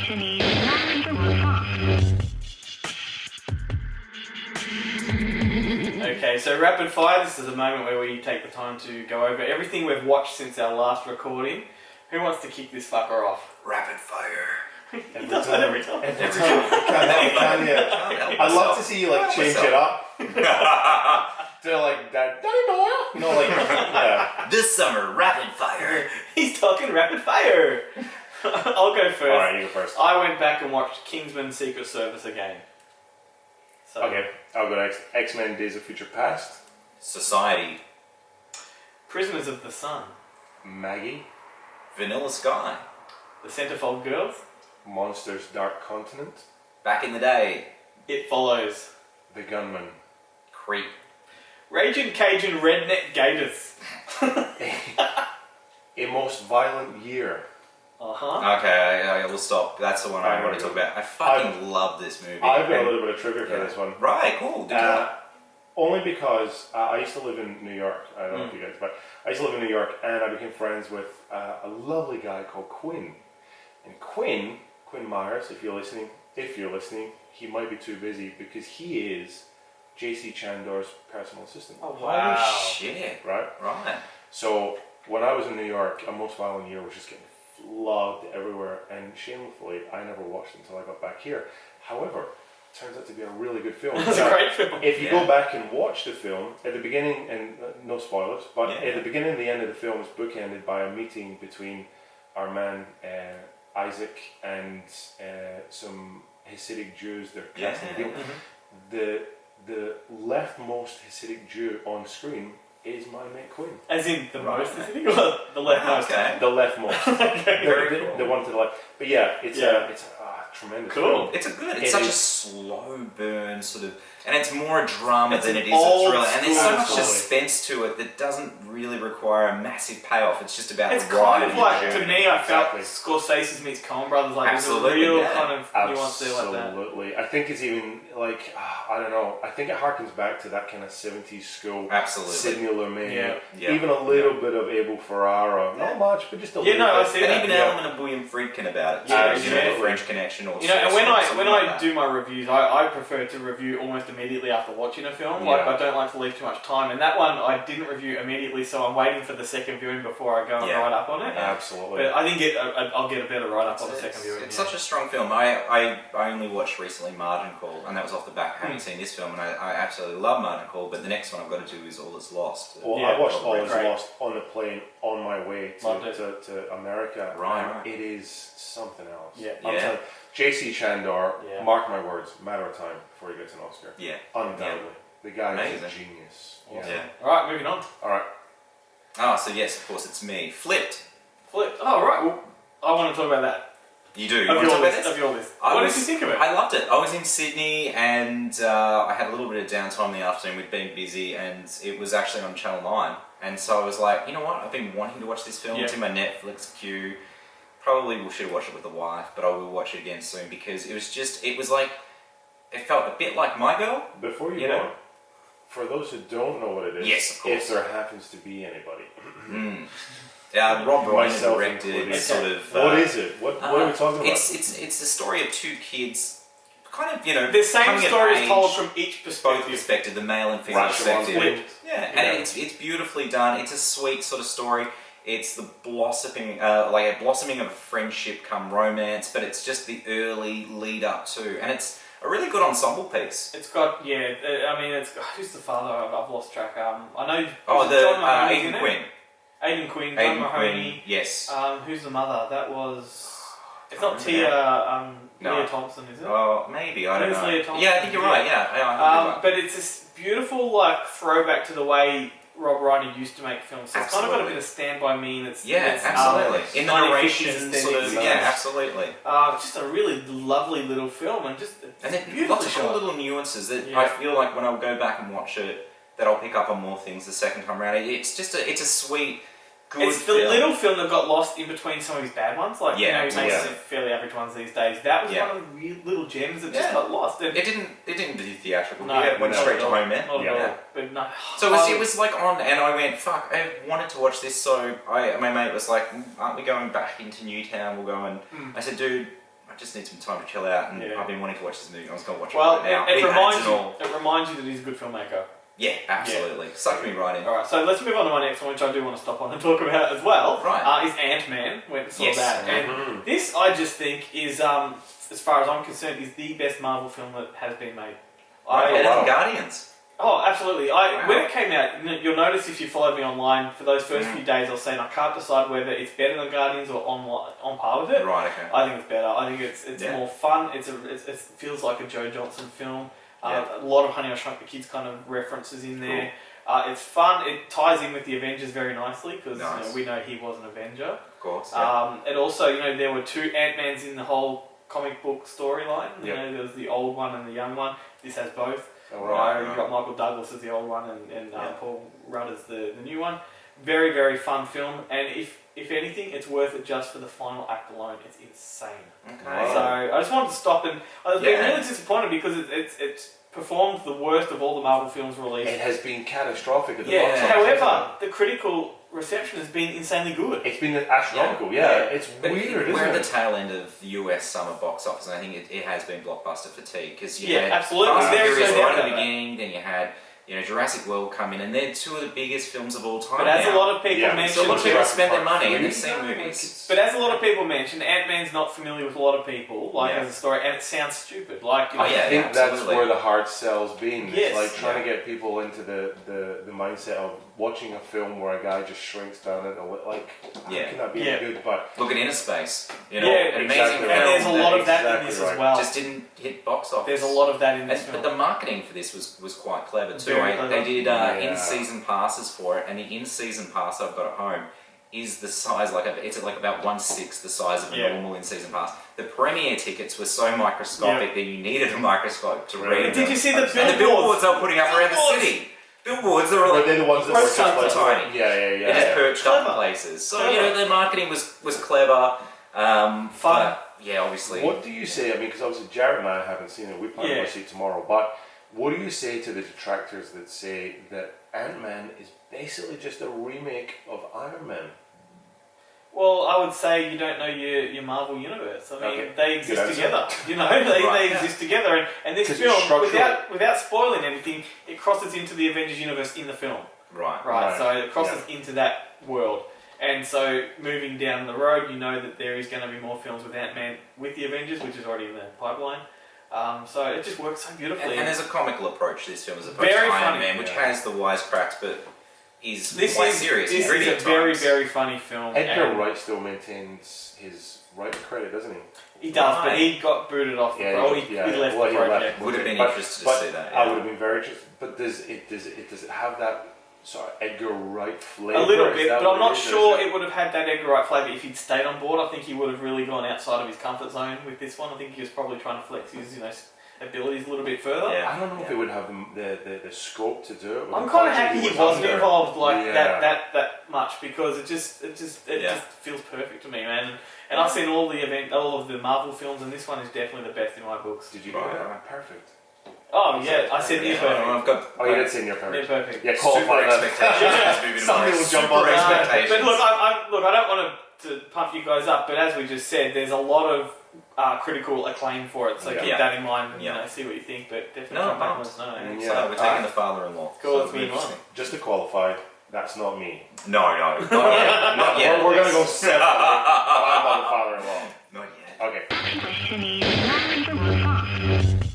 question is not even fast. Okay, so rapid fire. This is a moment where we take the time to go over everything we've watched since our last recording. Who wants to kick this fucker off? Rapid fire. He does that every time. Every time. Can you? I'd love to see you like change it up. To like that. You know, like yeah. This summer, rapid fire. He's talking rapid fire. I'll go first. Alright, you go first. I went back and watched Kingsman Secret Service again. So, Okay, I'll go next. X-Men Days of Future Past. Society. Prisoners of the Sun. Maggie. Vanilla Sky. The Centerfold Girls. Monsters Dark Continent. Back in the day. It Follows. The Gunman. Creep. Raging Cajun Redneck Gators. A Most Violent Year. Uh-huh. Okay, we'll stop. That's the one I want to talk about. I fucking love this movie. I've got a little bit of trivia for this one. Right, cool. Did you? Only because I used to live in New York. I don't know if you guys, but I used to live in New York, and I became friends with a lovely guy called Quinn. And Quinn Myers, if you're listening, he might be too busy because he is JC Chandor's personal assistant. Oh, wow. Holy shit. Right? Right. So when I was in New York, A Most Violent Year was just getting flogged everywhere, and shamefully, I never watched it until I got back here. However, it turns out to be a really good film. It's a great film. If you go back and watch the film, at the beginning, and no spoilers, but Yeah. at the beginning and the end of the film is bookended by a meeting between our man Isaac and some Hasidic Jews. They're casting a deal. The leftmost Hasidic Jew on screen is my mate Quinn. As in the most, is it? The leftmost. Okay. The leftmost. Okay. Very cool. The one to the left. But yeah, it's a tremendous Cool. film. It's such a slow burn sort of, and it's more a drama It's than an it is a old thriller. And there's so school much story. suspense to it that doesn't really require a massive payoff. It's just about It's the ride kind of and the like, journey. to me, I felt Exactly. Scorsese's meets Coen Brothers. Like, Absolutely, there's a real yeah. kind of nuance there like that. Absolutely. I think it's even like, I don't know, I think it harkens back to that kind of 70s school. Absolutely. Sidney Lumet. Yeah. Yeah. Even a little bit of Abel Ferrara. Not much, but just a Yeah, little no, I bit. see And that. even an element of William Friedkin about it. too. Yeah, You know, yeah. the French Connection or You know, and when something I like that. do my reviews, I prefer to review almost immediately after watching a film. Like, Yeah. I don't like to leave too much time. And that one, I didn't review immediately, so I'm waiting for the second viewing before I go and Yeah. write up on it. Absolutely. But I think I'll get a better write up on the second It's viewing. such a strong film. I only watched recently Margin Call, and that was off the back. I haven't seen this film, and I absolutely love Margin Call, but the next one I've got to do is All Is Lost. Well, Yeah, I watched All Is great. Lost on the plane on my way Loved it. to America. Right, and right. It is something else. Yeah. I'm Yeah. telling you, JC Chandor, Yeah. mark my words, matter of time before he gets an Oscar. Yeah. Undoubtedly. The guy is a Amazing. genius. Awesome. Yeah. Alright, moving on. Alright. Oh, so yes, of course, it's me. Flipped. Flip. Oh, right. Well, I want to talk about that. You do. You Of want to your talk about list. this? Of your list. I What was- did you think of it? I loved it. I was in Sydney and I had a little bit of downtime in the afternoon. We'd been busy and it was actually on Channel 9. And so I was like, you know what? I've been wanting to watch this film. Yeah. It's in my Netflix queue. Probably should have watched it with the wife, but I will watch it again soon because it was like, it felt a bit like My Girl. Before you You go know? on, for those who don't know what it is, Yes, of course. if there happens to be anybody. Rob Reiner Myself directed included. sort of... What is it? What are we talking about? It's the story of two kids, kind of, you know... The same coming of story is age, told from each both perspective. perspective, the male and female Right, perspective. Flipped. Yeah, Yeah. and it's beautifully done. It's a sweet sort of story. It's the blossoming, like a blossoming of friendship come romance, but it's just the early lead up to, and it's a really good ensemble piece. It's got, yeah, I mean, it's got, who's the father? I've lost track. I know. Oh, is it John Mahoney's Aidan in it? Quinn. Aidan Quinn, John Aidan Mahoney. Quinn, yes. Who's the mother? That was. It's not I Tia. No. Leah Thompson, is it? Oh, maybe, I don't It is know. Leah Thompson. Yeah, I think you're right, yeah. I think you're right. But it's this beautiful, like, throwback to the way Rob Reiner used to make films. So it's kind of got a bit of Stand By Me in its. Yeah, its, absolutely. In the 1950s narration, sort of, aesthetic. yeah, absolutely. Just a really lovely little film, and just And then beautifully lots of cool shot. little nuances that Yeah. I feel like when I'll go back and watch it, that I'll pick up on more things the second time around. It's just it's a sweet, good It's the film. little film that got lost in between some of his bad ones. Like, Yeah, you know, he makes yeah. some fairly average ones these days. That was Yeah. one of the real little gems that just Yeah. got lost. And It didn't do theatrical. No, It went not straight at to all. home, man. Not at Yeah. all. But no. So it was like on, and I went, fuck, I wanted to watch this, so my mate was like, aren't we going back into Newtown? We'll go and, I said, dude, I just need some time to chill out, and Yeah. I've been wanting to watch this movie. I was going to watch Well, it right now. it Big reminds ads and all. you. It reminds you that he's a good filmmaker. Yeah, absolutely. Sucked me right in. All right, so let's move on to my next one, which I do want to stop on and talk about as well. Right. Is Ant-Man. Went and saw Yes. that, and this I just think is, as far as I'm concerned, is the best Marvel film that has been made. Better wow. than Guardians. Oh, absolutely. Wow. When it came out, you'll notice if you followed me online for those first few days, I was saying I can't decide whether it's better than Guardians or on par with it. Right, okay. I think it's better. I think it's Yeah. more fun. It feels like a Joe Johnson film. Yeah. A lot of Honey I Shrunk the Kids kind of references in there. It's fun. It ties in with the Avengers very nicely because Nice. we know he was an Avenger. Of course. Yeah. It also, there were two Ant-Mans in the whole comic book storyline. Yep. There was the old one and the young one. This has both. Oh, right. You've got Michael Douglas as the old one and Yeah. Paul Rudd as the new one. Very, very fun film. And if anything, it's worth it just for the final act alone. It's insane. Okay. So I just wanted to stop, and I was being Yeah. really disappointed because it's performed the worst of all the Marvel films released. It has been catastrophic at the Yeah. box office. However, the critical reception has been insanely good. It's been astronomical. Yeah, it's But weird, we're isn't at the it? tail end of the US summer box office, and I think it has been blockbuster fatigue because you Yeah, had absolutely. Fast and There is Furious no doubt right at the about that. beginning, then you had Jurassic World come in, and they're two of the biggest films of all time. But as a now. lot of people Yeah. mentioned, So a lot of people Jurassic spend their Park money and 3. they've seen movies. but as a lot of people mentioned, Ant-Man's not familiar with a lot of people, like Yeah. as a story, and it sounds stupid. Like, Oh, yeah. I think that's absolutely. where the hard sell's been. Yes. It's like trying to get people into the mindset of watching a film where a guy just shrinks down at like, how Yeah. can that be Yeah. good? But Look at Inner Space. Yeah, an amazing exactly film right. and there's a lot of that in Exactly this right. as well. just didn't hit box office. There's a lot of that in this But film. the marketing for this was quite clever too. Very clever. They did Yeah. in-season passes for it, and the in-season pass I've got at home is the size it's like about 1/6 the size of a Yeah. normal in-season pass. The premiere tickets were so microscopic that you needed a microscope to read But them. did you see the And the billboards they were putting up around the Billboards! city? Billboards that were were like they the ones that were just Tiny. like Tiny. Yeah, they're just perched up in Clever. places. So Clever. the marketing was clever. Fun. But, yeah, obviously. What do you say? I mean, because obviously Jarret and I haven't seen it. We probably Yeah. will see it tomorrow. But what do you say to the detractors that say that Ant-Man is basically just a remake of Iron Man? Well, I would say you don't know your Marvel universe. I mean, Okay. they Good exist answer. together. They Right. exist together, and this 'Cause it's film, structural. without spoiling anything, it crosses into the Avengers universe in the film. Right. Right. Right. So it crosses into that world, and so moving down the road, you know that there is going to be more films with Ant-Man with the Avengers, which is already in the pipeline. So it just works so beautifully. And there's a comical approach to this film as opposed Very to Iron funny. Man, which Yeah. has the wisecracks, but is this quite is serious. This gritty is a at very times. very funny film. Edgar and Wright still maintains his right to credit, doesn't he? He does, but Right. he got booted off the Yeah, project. He left well, the he project. left. Would have been But- interested to but see that. I Yeah. would have been very interested. But does it have that sort of Edgar Wright flavor? A little Is bit, that but what I'm not is, or sure is it would have had that Edgar Wright flavour if he'd stayed on board. I think he would have really gone outside of his comfort zone with this one. I think he was probably trying to flex his abilities a little bit further. Yeah. I don't know if it would have the scope to do it. with I'm the kind of budget happy he was wasn't under. involved like Yeah. that much because it just Yeah. feels perfect to me, man. And I've seen all of the Marvel films, and this one is definitely the best in my books. Did you Right, do that? right. Perfect. Oh yeah, I said near Yeah, perfect. I've got Oh, you did say near Near perfect. perfect. Yeah, super qualify that. expectations. Yeah. This movie Something tomorrow. will jump Super on this. expectations. But look, I don't want to pump you guys up, but as we just said, there's a lot of critical acclaim for it. So Yeah. keep that in mind and Yeah. see what you think. But definitely No, come back no. and let us know. Yeah. So we're taking the father-in-law. Cool, So let's it'll be move on. interesting. Just to qualify, that's not me. No, not yet. Not yet. We're going to go separate. I'm not the father-in-law. Not yet. Okay. Question is, not the